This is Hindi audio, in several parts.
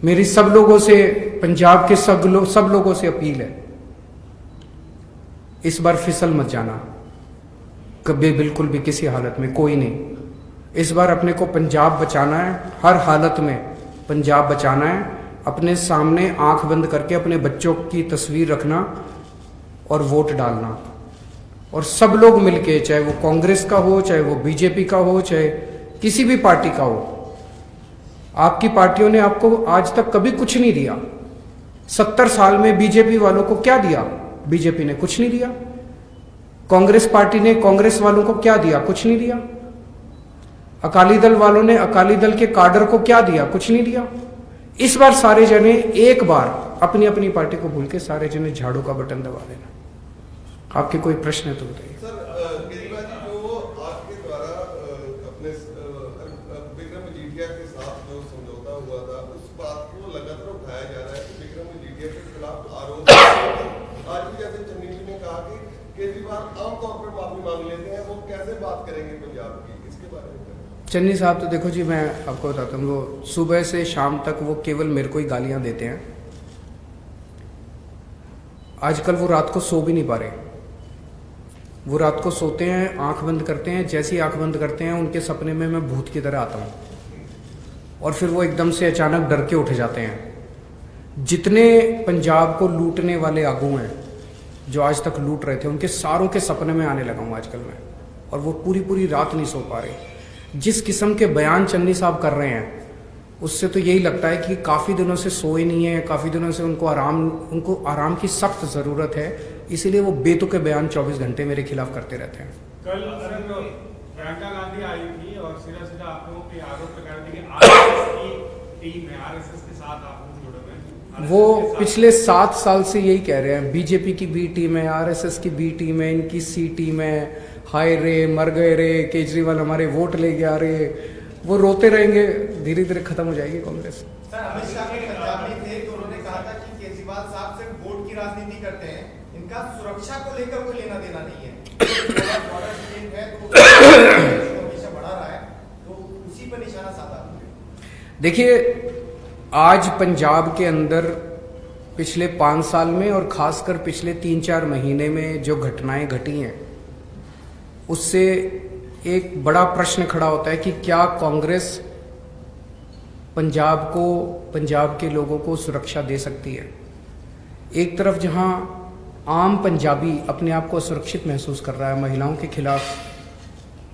मेरी सब लोगों से, पंजाब के सब लोगों से अपील है, इस बार फिसल मत जाना कभी, बिल्कुल भी, किसी हालत में, कोई नहीं। इस बार अपने को पंजाब बचाना है, हर हालत में पंजाब बचाना है। अपने सामने आंख बंद करके अपने बच्चों की तस्वीर रखना और वोट डालना, और सब लोग मिलके, चाहे वो कांग्रेस का हो, चाहे वो बीजेपी का हो, चाहे किसी भी पार्टी का हो। आपकी पार्टियों ने आपको आज तक कभी कुछ नहीं दिया। 70 साल में बीजेपी वालों को क्या दिया? बीजेपी ने कुछ नहीं दिया। कांग्रेस पार्टी ने कांग्रेस वालों को क्या दिया? कुछ नहीं दिया। अकाली दल वालों ने अकाली दल के काडर को क्या दिया? कुछ नहीं दिया। इस बार सारे जने एक बार अपनी अपनी पार्टी को भूल के सारे जने झाड़ू का बटन दबा देना। आपके कोई प्रश्न है तो बताइए। सर, केजरीवाल जी जो आपके द्वारा अपने विक्रम मजीठिया के साथ जो समझौता हुआ था, उस बात को लगातार उठाया जा रहा है कि विक्रम मजीठिया के खिलाफ आरोप आज भी, जैसे चन्नी जी ने कहा कि केजरीवाल आमतौर पर माफी मांग लेते हैं, वो कैसे बात करेंगे पंजाब की, इसके बारे में? चन्नी साहब तो देखो जी, मैं आपको बताता हूँ, वो सुबह से शाम तक वो केवल मेरे को ही गालियां देते हैं। आजकल वो रात को सो भी नहीं पा रहे। वो रात को सोते हैं, आंख बंद करते हैं, जैसी आंख बंद करते हैं उनके सपने में मैं भूत की तरह आता हूँ, और फिर वो एकदम से अचानक डर के उठ जाते हैं। जितने पंजाब को लूटने वाले आगू हैं, जो आज तक लूट रहे थे, उनके सारों के सपने में आने लगा हूँ आजकल मैं, और वो पूरी पूरी रात नहीं सो पा रहे। जिस किस्म के बयान चन्नी साहब कर रहे हैं, उससे तो यही लगता है कि काफ़ी दिनों से सोए नहीं है, काफ़ी दिनों से उनको आराम की सख्त ज़रूरत है, इसीलिए वो बेतुके बयान 24 घंटे मेरे खिलाफ करते रहते हैं। कल प्रियंका गांधी आई थी और सीधा आप लोगों के आरोप लगा रही थी कि आरएसएस की टीम है, आरएसएस के साथ आप लोग जुड़े हुए हैं। वो पिछले 7 साल से यही कह रहे हैं, बीजेपी की बी टीम है, आरएसएस की बी टीम है, इनकी सी टीम है, हाय रे, मर गए रे, केजरीवाल हमारे वोट ले गया रे। वो रोते रहेंगे, धीरे धीरे खत्म हो जाएगी कांग्रेस। सर, अमित शाह के पंजाब में थे तो उन्होंने कहा था कि केजरीवाल साहब सिर्फ वोट की राजनीति करते हैं, इनका सुरक्षा को लेकर कोई लेना देना नहीं है। बॉर्डर स्टेट है तो हमेशा बढ़ा रहा है, तो उसी पर निशाना साधा। देखिए, आज पंजाब के अंदर पिछले 5 साल में और खासकर पिछले 3-4 महीने में जो घटनाएं घटी हैं, उससे एक बड़ा प्रश्न खड़ा होता है कि क्या कांग्रेस पंजाब को, पंजाब के लोगों को सुरक्षा दे सकती है। एक तरफ जहां आम पंजाबी अपने आप को सुरक्षित महसूस कर रहा है, महिलाओं के खिलाफ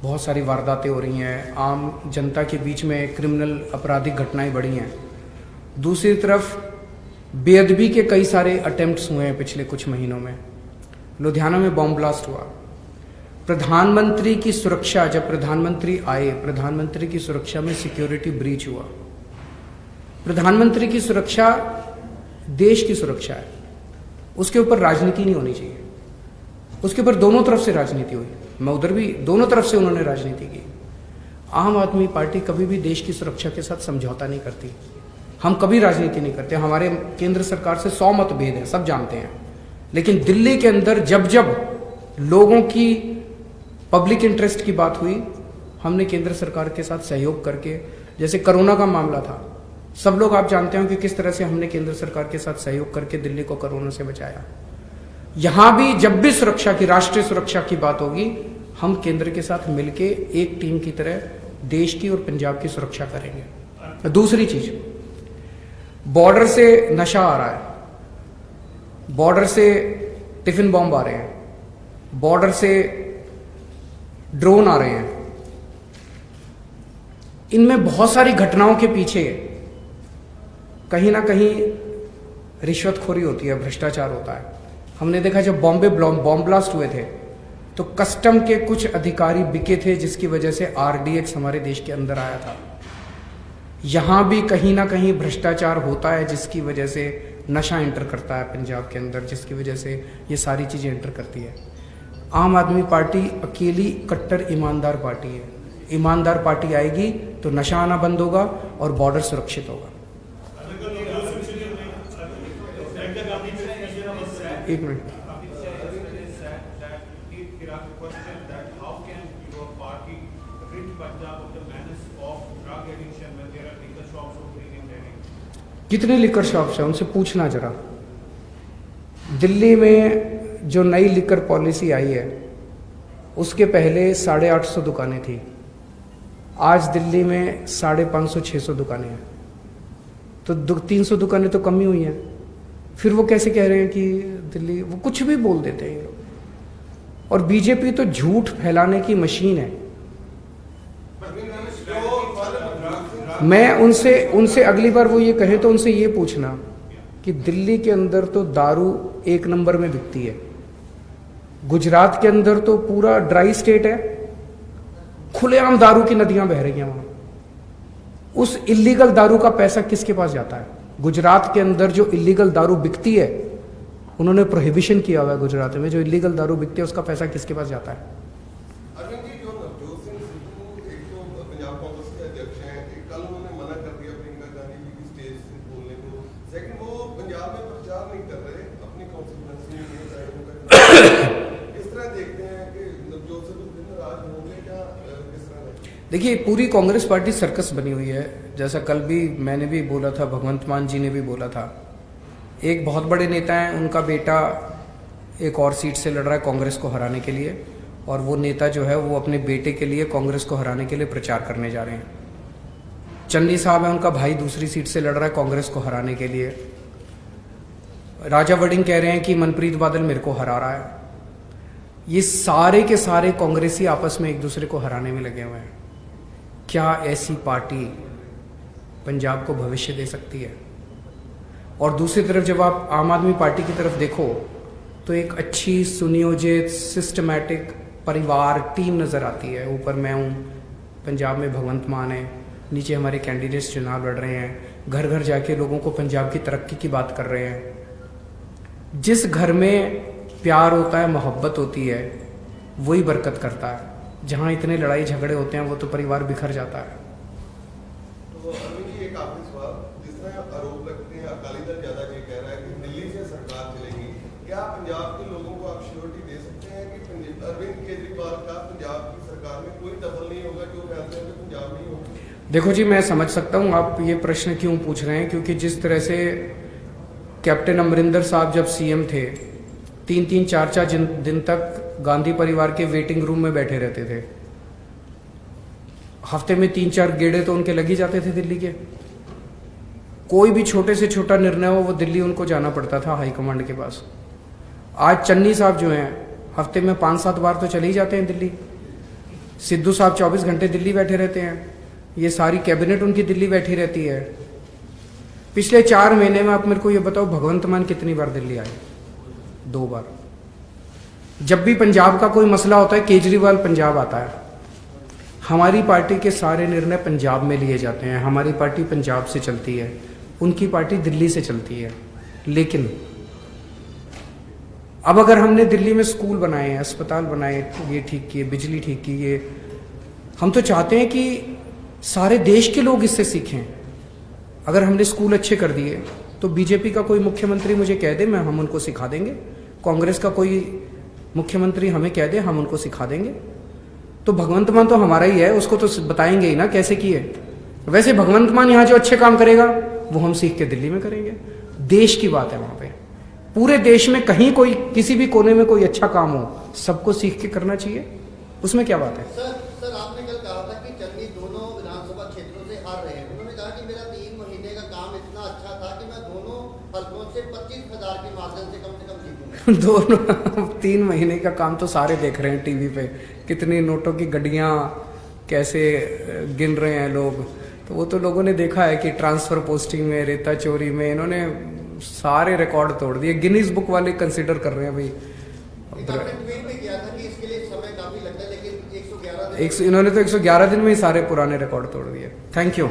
बहुत सारी वारदातें हो रही हैं, आम जनता के बीच में क्रिमिनल आपराधिक घटनाएं बढ़ी हैं। दूसरी तरफ बेअदबी के कई सारे अटेम्प्ट्स हुए हैं पिछले कुछ महीनों में। लुधियाना में बॉम्ब ब्लास्ट हुआ। प्रधानमंत्री की सुरक्षा, जब प्रधानमंत्री आए, प्रधानमंत्री की सुरक्षा में सिक्योरिटी ब्रीच हुआ। प्रधानमंत्री की सुरक्षा देश की सुरक्षा है, उसके ऊपर राजनीति नहीं होनी चाहिए। उसके ऊपर दोनों तरफ से राजनीति हुई, मैं उधर भी, दोनों तरफ से उन्होंने राजनीति की। आम आदमी पार्टी कभी भी देश की सुरक्षा के साथ समझौता नहीं करती। हम कभी राजनीति नहीं करते। हमारे केंद्र सरकार से 100 मतभेद हैं, सब जानते हैं, लेकिन दिल्ली के अंदर जब जब लोगों की पब्लिक इंटरेस्ट की बात हुई, हमने केंद्र सरकार के साथ सहयोग करके, जैसे कोरोना का मामला था, सब लोग आप जानते हो कि किस तरह से हमने केंद्र सरकार के साथ सहयोग करके दिल्ली को कोरोना से बचाया। यहां भी जब भी सुरक्षा की, राष्ट्रीय सुरक्षा की बात होगी, हम केंद्र के साथ मिलके एक टीम की तरह देश की और पंजाब की सुरक्षा करेंगे। दूसरी चीज, बॉर्डर से नशा आ रहा है, बॉर्डर से टिफिन बॉम्ब आ रहे हैं, बॉर्डर से ड्रोन आ रहे हैं। इनमें बहुत सारी घटनाओं के पीछे कहीं ना कहीं रिश्वतखोरी होती है, भ्रष्टाचार होता है। हमने देखा जब बॉम्बे बॉम्ब ब्लास्ट हुए थे तो कस्टम के कुछ अधिकारी बिके थे, जिसकी वजह से आरडीएक्स हमारे देश के अंदर आया था। यहां भी कहीं ना कहीं भ्रष्टाचार होता है, जिसकी वजह से नशा एंटर करता है पंजाब के अंदर, जिसकी वजह से ये सारी चीजें एंटर करती है। आम आदमी पार्टी अकेली कट्टर ईमानदार पार्टी है। ईमानदार पार्टी आएगी तो नशा आना बंद होगा और बॉर्डर सुरक्षित होगा। एक मिनट, कितने लिकर शॉप्स हैं उनसे पूछना जरा। दिल्ली में जो नई लिकर पॉलिसी आई है उसके पहले 850 दुकानें थी, आज दिल्ली में 550-600 दुकानें हैं, तो 300 दुकानें तो कम ही हुई हैं। फिर वो कैसे कह रहे हैं कि दिल्ली, वो कुछ भी बोल देते हैं ये लोग। और बीजेपी तो झूठ फैलाने की मशीन है। मैं उनसे अगली बार वो ये कहे तो उनसे ये पूछना कि दिल्ली के अंदर तो दारू 1 नंबर में बिकती है, गुजरात के अंदर तो पूरा ड्राई स्टेट है, खुलेआम दारू की नदियां बह रही हैं वहां। उस इलीगल दारू का पैसा किसके पास जाता है? गुजरात के अंदर जो इलीगल दारू बिकती है, उन्होंने प्रोहिबिशन किया हुआ है गुजरात में, जो इलीगल दारू बिकती है उसका पैसा किसके पास जाता है? अरविंद जी, जो नवजोत सिंह सिद्धू एक तो पंजाब कांग्रेस के अध्यक्ष हैं, कल उन्होंने मना कर दिया प्रियंका गांधी जी की स्टेज से बोलने को। सेकंड, वो पंजाब में प्रचार नहीं कर रहे, अपनी कॉन्स्टिट्यूएंसी में किस तरह देखते हैं कि नवजोत सिद्धू फिर नाराज होंगे क्या, किस तरह? देखिए, पूरी कांग्रेस पार्टी सर्कस बनी हुई है। जैसा कल भी मैंने भी बोला था, भगवंत मान जी ने भी बोला था। एक बहुत बड़े नेता हैं, उनका बेटा एक और सीट से लड़ रहा है कांग्रेस को हराने के लिए, और वो नेता जो है वो अपने बेटे के लिए कांग्रेस को हराने के लिए प्रचार करने जा रहे हैं। चन्नी साहब है, उनका भाई दूसरी सीट से लड़ रहा है कांग्रेस को हराने के लिए। राजा वड़िंग कह रहे हैं कि मनप्रीत बादल मेरे को हरा रहा है। ये सारे के सारे कांग्रेसी आपस में एक दूसरे को हराने में लगे हुए हैं। क्या ऐसी पार्टी पंजाब को भविष्य दे सकती है? और दूसरी तरफ जब आप आम आदमी पार्टी की तरफ देखो तो एक अच्छी सुनियोजित सिस्टमैटिक परिवार टीम नज़र आती है। ऊपर मैं हूँ, पंजाब में भगवंत मान है, नीचे हमारे कैंडिडेट्स चुनाव लड़ रहे हैं, घर घर जाके लोगों को पंजाब की तरक्की की बात कर रहे हैं। जिस घर में प्यार होता है, मोहब्बत होती है, वही बरकत करता है। जहाँ इतने लड़ाई झगड़े होते हैं वो तो परिवार बिखर जाता है। तो अरविंद जी, एक आखिरी सवाल, जिस तरह आरोप लगते हैं, अकाली दल ज्यादा ये कह रहा है कि दिल्ली से सरकार चलेगी, क्या पंजाब के लोगों को आप श्योरिटी दे सकते हैं कि अरविंद केजरीवाल का पंजाब की सरकार में कोई दखल नहीं होगा, जो फैसले होंगे पंजाब में ही होंगे? देखो जी, मैं समझ सकता हूँ आप ये प्रश्न क्यों पूछ रहे हैं, क्योंकि जिस तरह से कैप्टन अमरिंदर साहब जब सीएम थे, 3-3, 4-4 दिन तक गांधी परिवार के वेटिंग रूम में बैठे रहते थे। हफ्ते में 3-4 गेड़े तो उनके लग ही जाते थे दिल्ली के। कोई भी छोटे से छोटा निर्णय हो, वो दिल्ली उनको जाना पड़ता था हाईकमांड के पास। आज चन्नी साहब जो हैं, हफ्ते में 5-7 बार तो चले ही जाते हैं दिल्ली। सिद्धू साहब 24 घंटे दिल्ली बैठे रहते हैं। ये सारी कैबिनेट उनकी दिल्ली बैठी रहती है। पिछले 4 महीने में आप मेरे को ये बताओ, भगवंत मान कितनी बार दिल्ली आए? 2 बार। जब भी पंजाब का कोई मसला होता है, केजरीवाल पंजाब आता है। हमारी पार्टी के सारे निर्णय पंजाब में लिए जाते हैं। हमारी पार्टी पंजाब से चलती है, उनकी पार्टी दिल्ली से चलती है। लेकिन अब अगर हमने दिल्ली में स्कूल बनाए, अस्पताल बनाए, ये ठीक किए, बिजली ठीक की, ये हम तो चाहते हैं कि सारे देश के लोग इससे सीखें। अगर हमने स्कूल अच्छे कर दिए तो बीजेपी का कोई मुख्यमंत्री मुझे कह दे, हम उनको सिखा देंगे। कांग्रेस का कोई मुख्यमंत्री हमें कह दे, हम उनको सिखा देंगे। तो भगवंत मान तो हमारा ही है, उसको तो बताएंगे ही ना कैसे किए। वैसे भगवंत मान यहाँ जो अच्छे काम करेगा वो हम सीख के दिल्ली में करेंगे। देश की बात है वहां पे, पूरे देश में कहीं कोई किसी भी कोने में कोई अच्छा काम हो, सबको सीख के करना चाहिए। उसमें क्या बात है? सर आपने कल कहा था कि चन्नी दोनों विधानसभा क्षेत्रों से हार रहे हैं। उन्होंने कहा कि मेरा 3 महीने का काम इतना अच्छा था कि मैं दोनों हल्कों से 25,000 के मार्जिन से कम जीतूंगा। दोनों 3 महीने का काम तो सारे देख रहे हैं टीवी पे, कितनी नोटों की गड्डियां कैसे गिन रहे हैं लोग। तो वो तो लोगों ने देखा है कि ट्रांसफर पोस्टिंग में, रेता चोरी में इन्होंने सारे रिकॉर्ड तोड़ दिए। गिनीज बुक वाले कंसिडर कर रहे हैं भाई। इन्होंने तो 111 दिन में ही सारे पुराने रिकॉर्ड तोड़ दिए। Thank you.